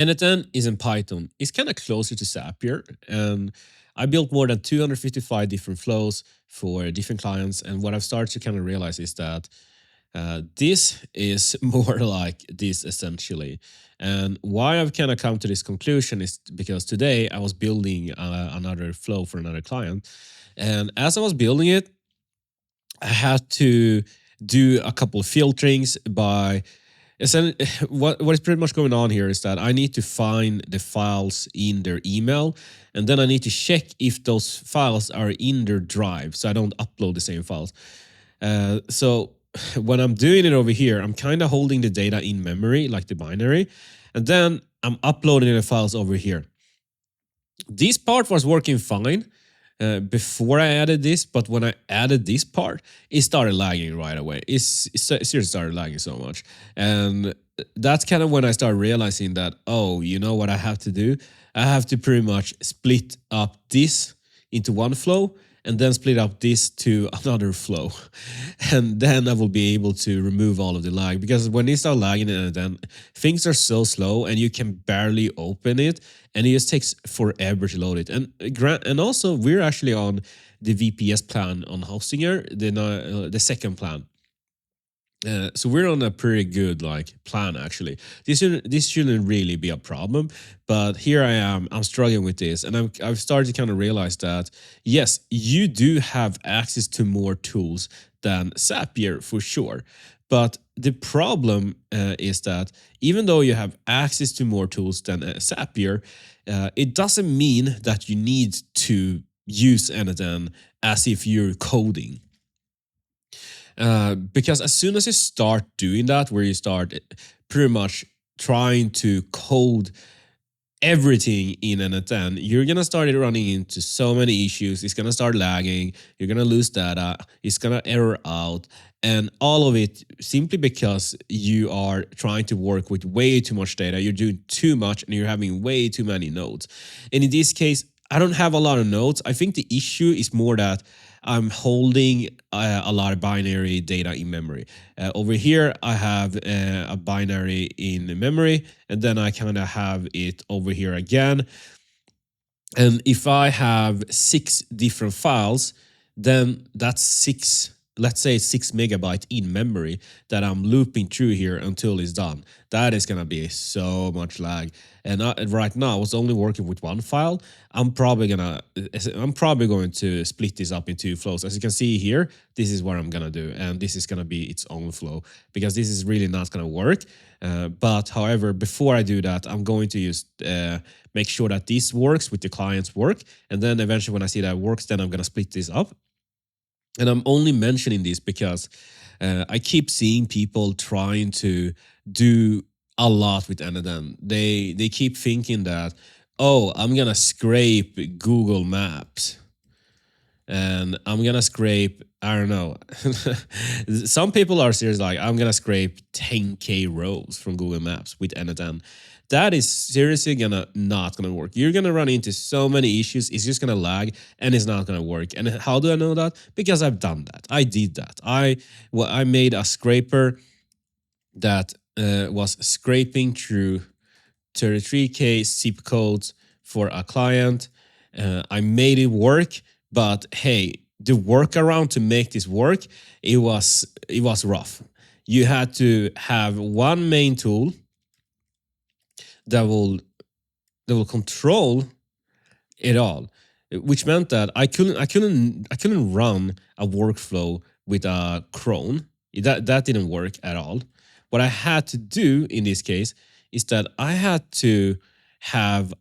n8n is in Python. It's kind of closer to Zapier, and I built more than 255 different flows for different clients. And what I've started to kind of realize is that this is more like this essentially. And why I've kind of come to this conclusion is because today I was building another flow for another client. And as I was building it, I had to do a couple of filterings by what is pretty much going on here is that I need to find the files in their email, and then I need to check if those files are in their drive so I don't upload the same files. So when I'm doing it over here, I'm kind of holding the data in memory, like the binary, and then I'm uploading the files over here. This part was working fine before I added this, but when I added this part, it started lagging right away. It seriously started lagging so much. And that's kind of when I started realizing that, oh, you know what I have to do? I have to pretty much split up this into one flow and then split up this to another flow. And then I will be able to remove all of the lag, because when it starts lagging and then things are so slow and you can barely open it and it just takes forever to load it. And also we're actually on the VPS plan on Hostinger, the second plan. So we're on a pretty good plan actually. This shouldn't really be a problem, but here I am. I'm struggling with this, and I've started to kind of realize that yes, you do have access to more tools than Zapier for sure. But the problem is that even though you have access to more tools than Zapier, it doesn't mean that you need to use n8n as if you're coding. Because as soon as you start doing that, where you start pretty much trying to code everything in n8n, you're gonna start running into so many issues. It's gonna start lagging. You're gonna lose data. It's gonna error out, and all of it simply because you are trying to work with way too much data. You're doing too much, and you're having way too many nodes. And in this case, I don't have a lot of nodes. I think the issue is more that I'm holding a lot of binary data in memory. Over here, I have a binary in memory, and then I kind of have it over here again. And if I have 6 different files, then that's 6, let's say 6 megabyte in memory that I'm looping through here until it's done. That is gonna be so much lag. And right now, I was only working with one file. I'm probably going to split this up in 2 flows. As you can see here, this is what I'm gonna do, and this is gonna be its own flow, because this is really not gonna work. But however, before I do that, I'm going to just make sure that this works with the client's work, and then eventually when I see that it works, then I'm gonna split this up. And I'm only mentioning this because I keep seeing people trying to do a lot with n8n. They keep thinking that, oh, I'm gonna scrape Google Maps, and I'm gonna scrape, I don't know. Some people are serious, like, I'm gonna scrape 10K rows from Google Maps with n8n. That is seriously not gonna work. You're gonna run into so many issues. It's just gonna lag, and it's not gonna work. And how do I know that? Because I've done that. I did that. I made a scraper that was scraping through 33K zip codes for a client. I made it work, but hey, the workaround to make this work, it was rough. You had to have one main tool that will control it all, which meant that I couldn't run a workflow with a cron. That didn't work at all. What I had to do in this case is that I had to have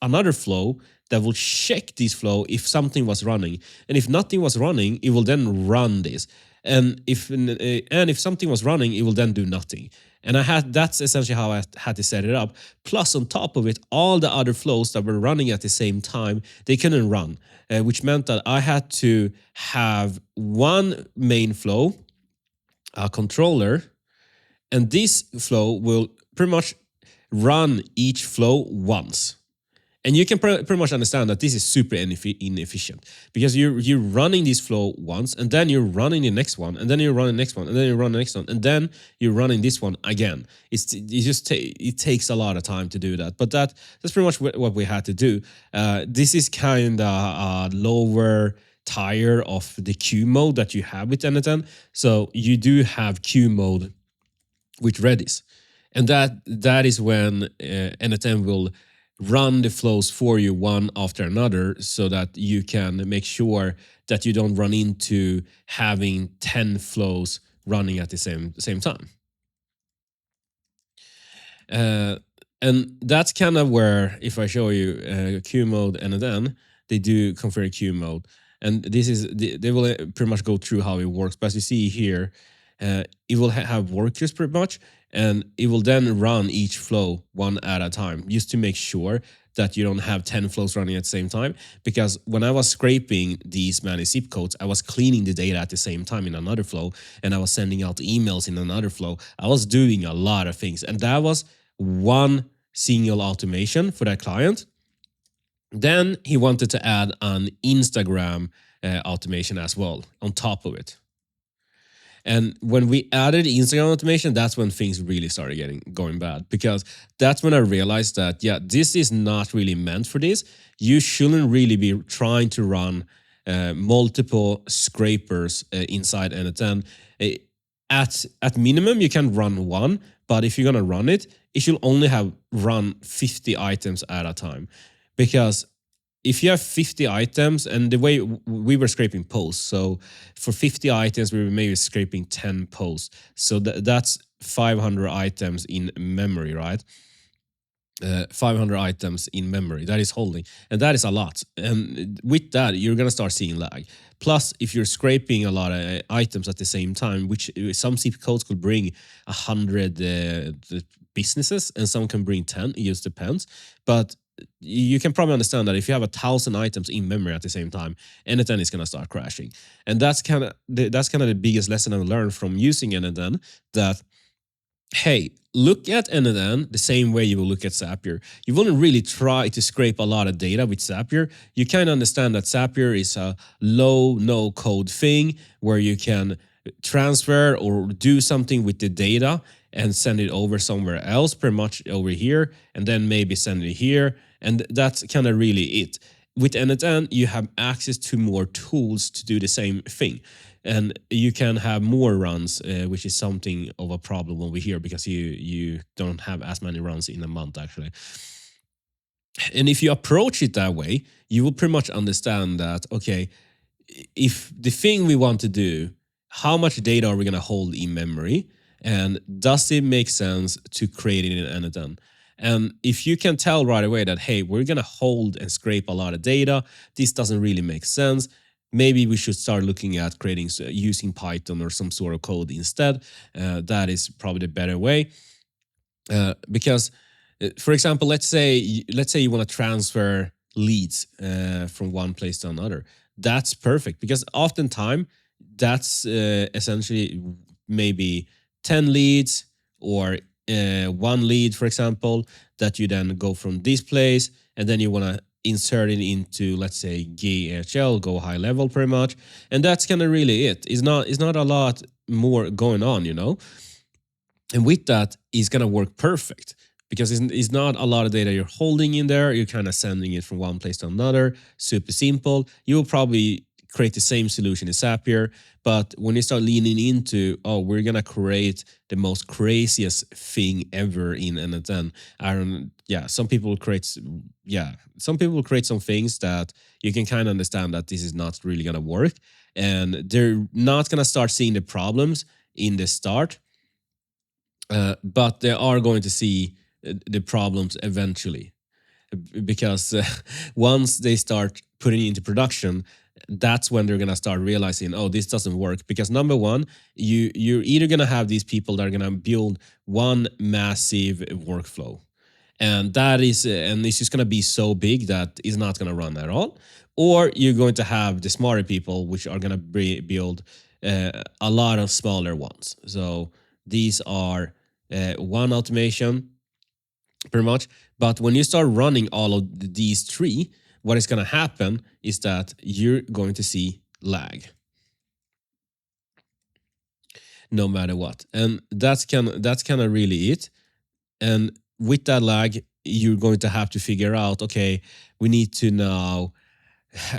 another flow that will check this flow if something was running, and if nothing was running, it will then run this. And if something was running, it will then do nothing. And that's essentially how I had to set it up. Plus, on top of it, all the other flows that were running at the same time, they couldn't run, which meant that I had to have one main flow, a controller, and this flow will pretty much run each flow once. And you can pretty much understand that this is super inefficient because you're running this flow once, and then you're running the next one, and then you're running the next one, and then you're running the next one, and then you're running this one again. It takes a lot of time to do that. But that's pretty much what we had to do. This is kind of a lower tier of the queue mode that you have with n8n. So you do have queue mode with Redis. And that is when n8n will run the flows for you one after another so that you can make sure that you don't run into having 10 flows running at the same time. And that's kind of where, if I show you queue mode n8n, they do configure queue mode. And this is, they will pretty much go through how it works. But as you see here, it will have workers pretty much, and it will then run each flow one at a time just to make sure that you don't have 10 flows running at the same time. Because when I was scraping these many zip codes, I was cleaning the data at the same time in another flow, and I was sending out emails in another flow. I was doing a lot of things, and that was one single automation for that client. Then he wanted to add an Instagram automation as well on top of it. And when we added Instagram automation, that's when things really started going bad, because that's when I realized that, yeah, this is not really meant for this. You shouldn't really be trying to run multiple scrapers inside n8n. At minimum, you can run one, but if you're going to run it, it should only have run 50 items at a time. Because if you have 50 items, and the way we were scraping posts, so for 50 items, we were maybe scraping 10 posts. So that's 500 items in memory, right? 500 items in memory that is holding, and that is a lot. And with that, you're gonna start seeing lag. Plus, if you're scraping a lot of items at the same time, which some zip codes could bring 100 businesses, and some can bring 10. It just depends. But you can probably understand that if you have 1,000 items in memory at the same time, n8n is gonna start crashing. And that's kind of the biggest lesson I learned from using n8n. That, hey, look at n8n the same way you will look at Zapier. You wouldn't really try to scrape a lot of data with Zapier. You kind of understand that Zapier is a low, no code thing where you can transfer or do something with the data and send it over somewhere else, pretty much over here, and then maybe send it here. And that's kind of really it. With n8n, you have access to more tools to do the same thing. And you can have more runs, which is something of a problem over here because you don't have as many runs in a month, actually. And if you approach it that way, you will pretty much understand that, okay, if the thing we want to do, how much data are we going to hold in memory? And does it make sense to create it in n8n? And if you can tell right away that, hey, we're going to hold and scrape a lot of data, this doesn't really make sense, maybe we should start looking at using Python or some sort of code instead. That is probably the better way. Because, for example, let's say you want to transfer leads from one place to another. That's perfect, because oftentimes that's essentially maybe 10 leads or one lead, for example, that you then go from this place, and then you want to insert it into, let's say, GHL, go high level pretty much. And that's kind of really it. It's not a lot more going on, you know? And with that, it's going to work perfect, because it's not a lot of data you're holding in there. You're kind of sending it from one place to another. Super simple. You will probably create the same solution in Zapier, but when you start leaning into, oh, we're gonna create the most craziest thing ever in n8n, some people will create some things that you can kind of understand that this is not really gonna work, and they're not gonna start seeing the problems in the start, but they are going to see the problems eventually, because once they start putting it into production, that's when they're going to start realizing, oh, this doesn't work. Because number one, you're either going to have these people that are going to build one massive workflow, and it's just going to be so big that it's not going to run at all, or you're going to have the smarter people which are going to build a lot of smaller ones. So these are one automation pretty much. But when you start running all of these three, what is going to happen is that you're going to see lag no matter what, and that's kind of really it. And with that lag, you're going to have to figure out, okay, we need to now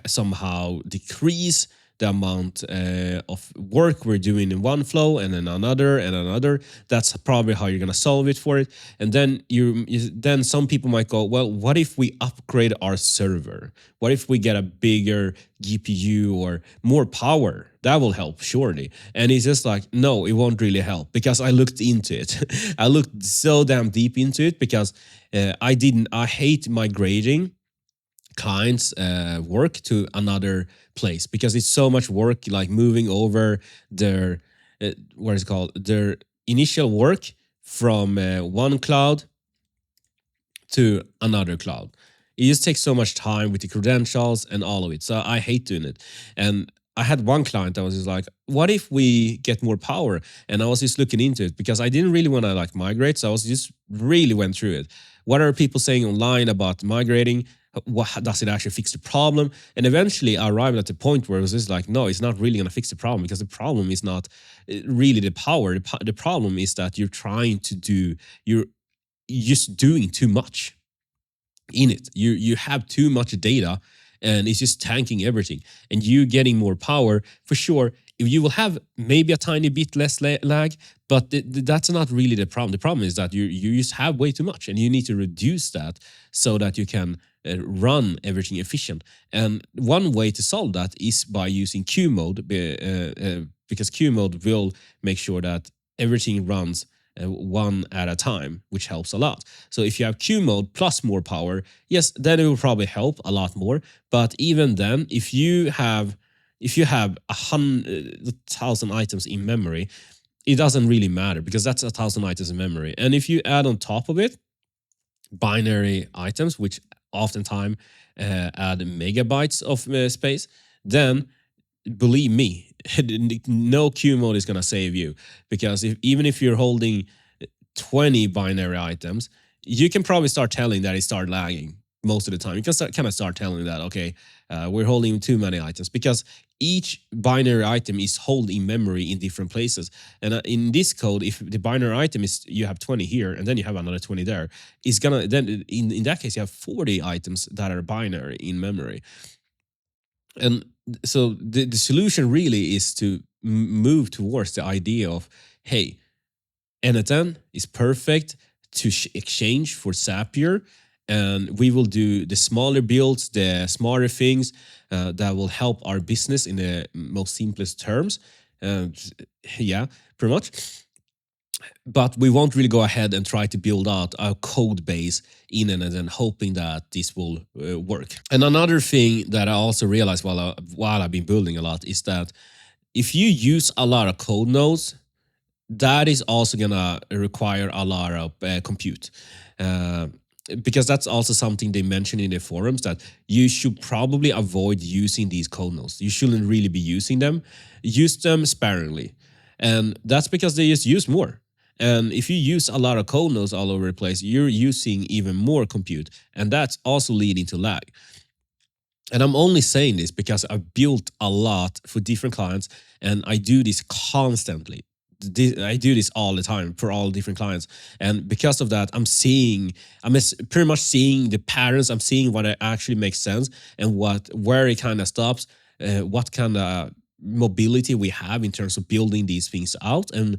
somehow decrease the amount of work we're doing in one flow and then another and another. That's probably how you're going to solve it for it. And then then some people might go, well, what if we upgrade our server? What if we get a bigger GPU or more power? That will help surely. And it's just like, no, it won't really help, because I looked into it. I looked so damn deep into it, because I hate migrating clients work to another place, because it's so much work, like moving over their what is it called, their initial work from one cloud to another cloud. It just takes so much time with the credentials and all of it. So I hate doing it. And I had one client that was just like, what if we get more power? And I was just looking into it, because I didn't really want to like migrate. So I was just really went through it. What are people saying online about migrating? What does it actually fix the problem? And eventually I arrived at the point where it was just like, no, it's not really going to fix the problem, because the problem is not really the power. The problem is that you're just doing too much in it. You have too much data, and it's just tanking everything. And you getting more power for sure. If you will have maybe a tiny bit less lag, but that's not really the problem. The problem is that you just have way too much, and you need to reduce that so that you can run everything efficient. And one way to solve that is by using Q mode, because Q mode will make sure that everything runs one at a time, which helps a lot. So if you have Q mode plus more power, yes, then it will probably help a lot more. But even then, if you have 1,000 items in memory, it doesn't really matter, because that's 1,000 items in memory. And if you add on top of it binary items, which oftentimes add megabytes of space, then believe me, no Q mode is going to save you, because even if you're holding 20 binary items, you can probably start telling that it start lagging most of the time. You can start telling that, okay, we're holding too many items, because each binary item is held in memory in different places. And in this code, if the binary item is, you have 20 here and then you have another 20 there, it's gonna then in that case you have 40 items that are binary in memory. And so the solution really is to move towards the idea of, hey, n8n is perfect to exchange for Zapier, and we will do the smaller builds, the smarter things that will help our business in the most simplest terms. Yeah, pretty much. But we won't really go ahead and try to build out a code base in it and then hoping that this will work. And another thing that I also realized while I've been building a lot is that if you use a lot of code nodes, that is also gonna require a lot of compute. Because that's also something they mentioned in the forums, that you should probably avoid using these code nodes. You shouldn't really be using them. Use them sparingly. And that's because they just use more. And if you use a lot of code nodes all over the place, you're using even more compute. And that's also leading to lag. And I'm only saying this because I've built a lot for different clients, and I do this constantly. I do this all the time for all different clients, and because of that, I'm pretty much seeing the patterns. I'm seeing what actually makes sense and where it kind of stops, what kind of mobility we have in terms of building these things out. And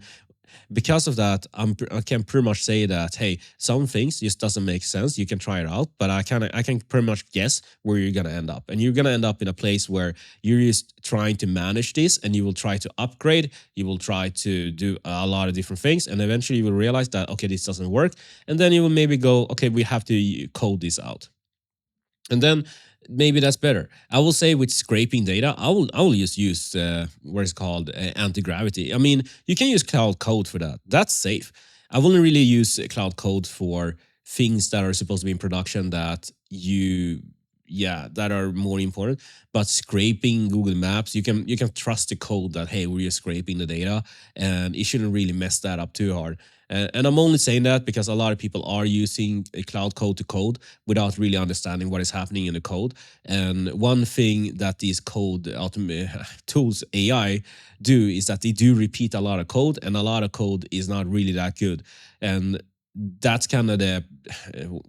because of that, I can pretty much say that, hey, some things just doesn't make sense. You can try it out, but I can pretty much guess where you're gonna end up, and you're gonna end up in a place where you're just trying to manage this, and you will try to upgrade. You will try to do a lot of different things, and eventually you will realize that, okay, this doesn't work, and then you will maybe go, okay, we have to code this out. And then maybe that's better. I will say with scraping data, I will just use what is called anti-gravity. I mean, you can use cloud code for that. That's safe. I wouldn't really use cloud code for things that are supposed to be in production that you yeah, that are more important. But scraping Google Maps, you can trust the code that, hey, we're just scraping the data, and it shouldn't really mess that up too hard. And I'm only saying that because a lot of people are using a cloud code to code without really understanding what is happening in the code. And one thing that these code tools, AI, do is that they do repeat a lot of code, and a lot of code is not really that good. And that's kind of the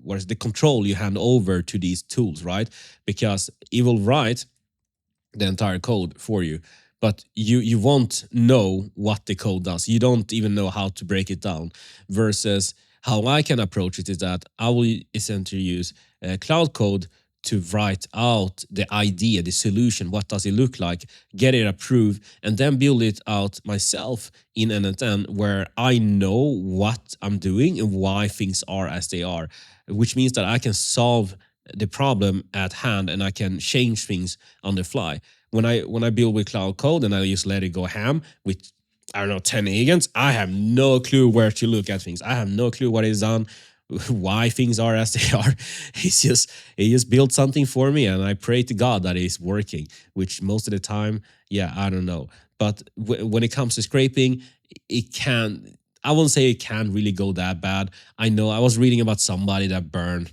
what is the control you hand over to these tools, right? Because it will write the entire code for you, but you won't know what the code does. You don't even know how to break it down. Versus how I can approach it is that I will essentially use cloud code to write out the idea, the solution, what does it look like, get it approved, and then build it out myself in n8n, where I know what I'm doing and why things are as they are, which means that I can solve the problem at hand and I can change things on the fly. When I build with cloud code and I just let it go ham with, I don't know, 10 agents, I have no clue where to look at things. I have no clue what is done, why things are as they are. He just built something for me, and I pray to God that it's working. Which most of the time, yeah, I don't know. But when it comes to scraping, it can. I won't say it can really go that bad. I know I was reading about somebody that burned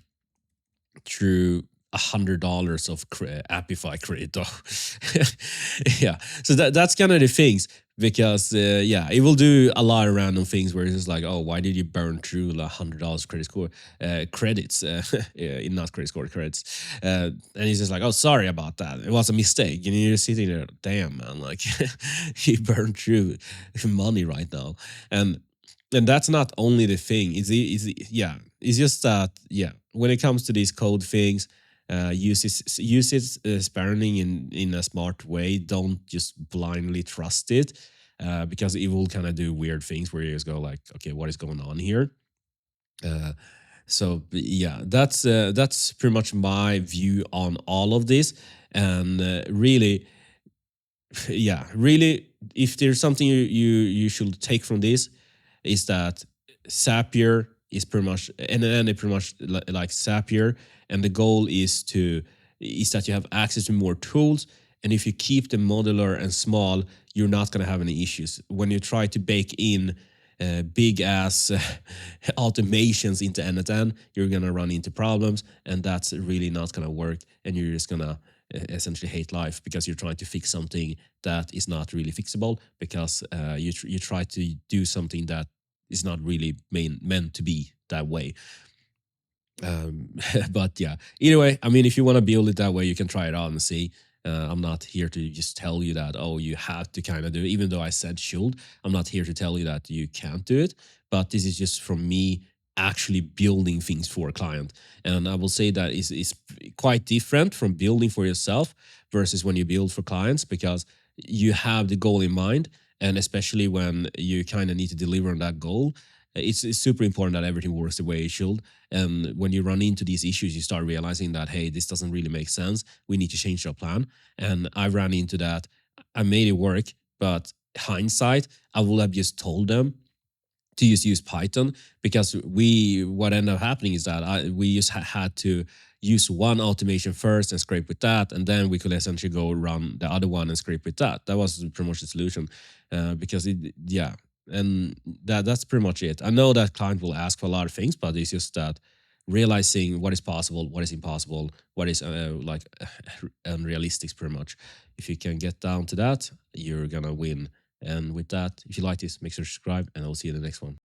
through $100 of Appify credit though. Yeah, so that's kind of the things, because yeah, it will do a lot of random things where it's just like, oh, why did you burn through $100 credit score credits, yeah, not credit score credits, and he's just like, oh, sorry about that, it was a mistake, and you're sitting there, damn man, like you burned through money right now. And that's not only the thing. Yeah, it's just that, yeah, when it comes to these code things, use it sparingly in a smart way. Don't just blindly trust it, because it will kind of do weird things where you just go like, okay, what is going on here? Uh, so yeah, that's pretty much my view on all of this. And really, yeah, really, if there's something you should take from this, is that Zapier is pretty much, and it pretty much like Zapier, and the goal is that you have access to more tools, and if you keep them modular and small, you're not going to have any issues. When you try to bake in big ass automations into n8n, you're going to run into problems, and that's really not going to work, and you're just going to essentially hate life, because you're trying to fix something that is not really fixable, because you try to do something that is not really meant to be that way. But yeah, either way, I mean, if you want to build it that way, you can try it out and see. I'm not here to just tell you that, oh, you have to kind of do it, even though I said should. I'm not here to tell you that you can't do it, but this is just from me actually building things for a client. And I will say that is quite different from building for yourself versus when you build for clients, because you have the goal in mind. And especially when you kind of need to deliver on that goal, it's super important that everything works the way it should. And when you run into these issues, you start realizing that, hey, this doesn't really make sense. We need to change our plan. And I ran into that. I made it work, but hindsight, I would have just told them to just use Python, because what ended up happening is that we just had to use one automation first and scrape with that, and then we could essentially go run the other one and scrape with that. That was pretty much the solution, because yeah, and that's pretty much it. I know that client will ask for a lot of things, but it's just that realizing what is possible, what is impossible, what is like unrealistic, pretty much. If you can get down to that, you're gonna win. And with that, if you like this, make sure to subscribe, and I'll see you in the next one.